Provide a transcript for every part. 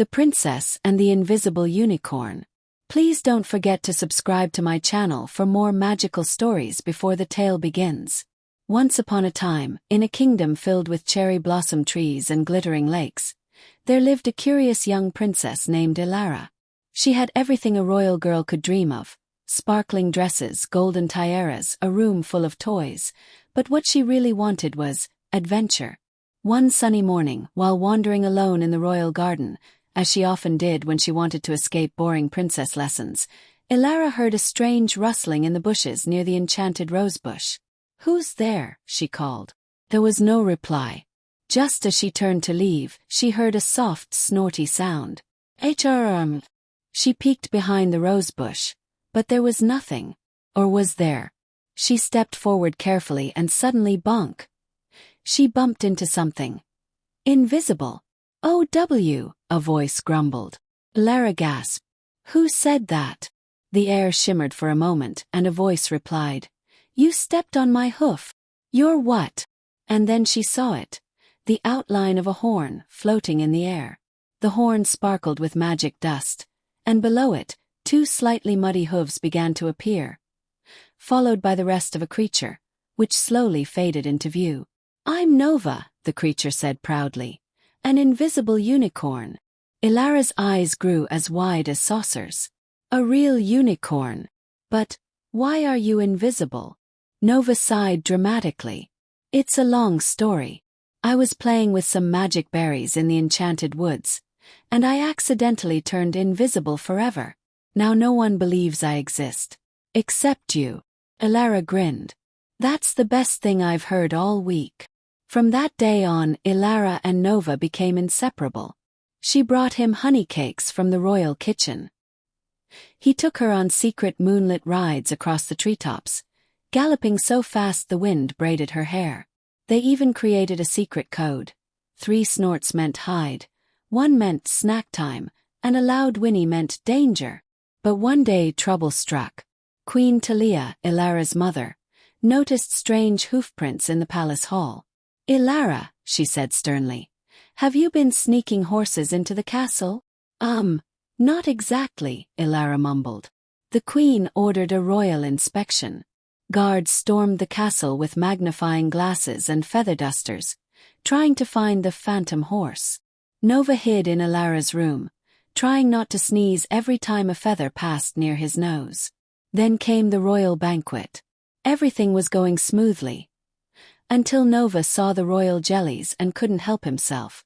The Princess and the Invisible Unicorn. Please don't forget to subscribe to my channel for more magical stories before the tale begins. Once upon a time, in a kingdom filled with cherry blossom trees and glittering lakes, there lived a curious young princess named Elara. She had everything a royal girl could dream of: sparkling dresses, golden tiaras, a room full of toys. But what she really wanted was adventure. One sunny morning, while wandering alone in the royal garden, as she often did when she wanted to escape boring princess lessons, Elara heard a strange rustling in the bushes near the enchanted rosebush. "Who's there?" she called. There was no reply. Just as she turned to leave, she heard a soft, snorty sound. "Heartwarming." She peeked behind the rosebush, but there was nothing. Or was there? She stepped forward carefully and suddenly bonk! She bumped into something invisible. "Oh, a voice grumbled. Elara gasped. "Who said that?" The air shimmered for a moment and a voice replied, "You stepped on my hoof." "You're what?" And then she saw it. The outline of a horn floating in the air. The horn sparkled with magic dust, and below it, two slightly muddy hooves began to appear, followed by the rest of a creature, which slowly faded into view. "I'm Nova," the creature said proudly. "An invisible unicorn." Elara's eyes grew as wide as saucers. "A real unicorn? But why are you invisible?" Nova sighed dramatically. "It's a long story. I was playing with some magic berries in the enchanted woods, and I accidentally turned invisible forever. Now no one believes I exist. Except you." Elara grinned. "That's the best thing I've heard all week." From that day on, Elara and Nova became inseparable. She brought him honey cakes from the royal kitchen. He took her on secret moonlit rides across the treetops, galloping so fast the wind braided her hair. They even created a secret code. 3 snorts meant hide, 1 meant snack time, and a loud whinny meant danger. But one day trouble struck. Queen Talia, Elara's mother, noticed strange hoofprints in the palace hall. "Elara," she said sternly, "have you been sneaking horses into the castle?" Not exactly," Elara mumbled. The queen ordered a royal inspection. Guards stormed the castle with magnifying glasses and feather dusters, trying to find the phantom horse. Nova hid in Elara's room, trying not to sneeze every time a feather passed near his nose. Then came the royal banquet. Everything was going smoothly, until Nova saw the royal jellies and couldn't help himself.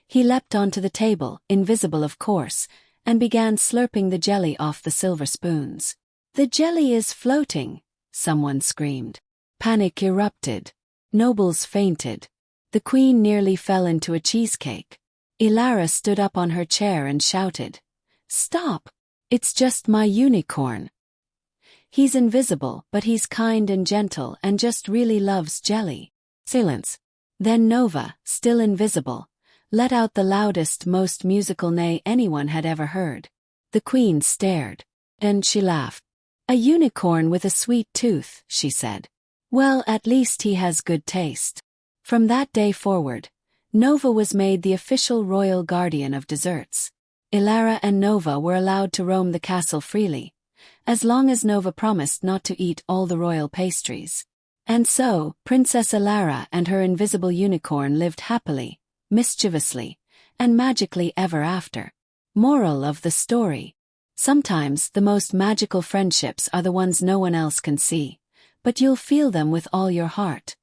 He leapt onto the table, invisible of course, and began slurping the jelly off the silver spoons. "The jelly is floating!" someone screamed. Panic erupted. Nobles fainted. The queen nearly fell into a cheesecake. Elara stood up on her chair and shouted, "Stop! It's just my unicorn. He's invisible, but he's kind and gentle and just really loves jelly." Silence. Then Nova, still invisible, let out the loudest, most musical neigh anyone had ever heard. The queen stared. And she laughed. "A unicorn with a sweet tooth," she said. "Well, at least he has good taste." From that day forward, Nova was made the official royal guardian of desserts. Elara and Nova were allowed to roam the castle freely, as long as Nova promised not to eat all the royal pastries. And so, Princess Elara and her invisible unicorn lived happily, mischievously, and magically ever after. Moral of the story: sometimes the most magical friendships are the ones no one else can see, but you'll feel them with all your heart.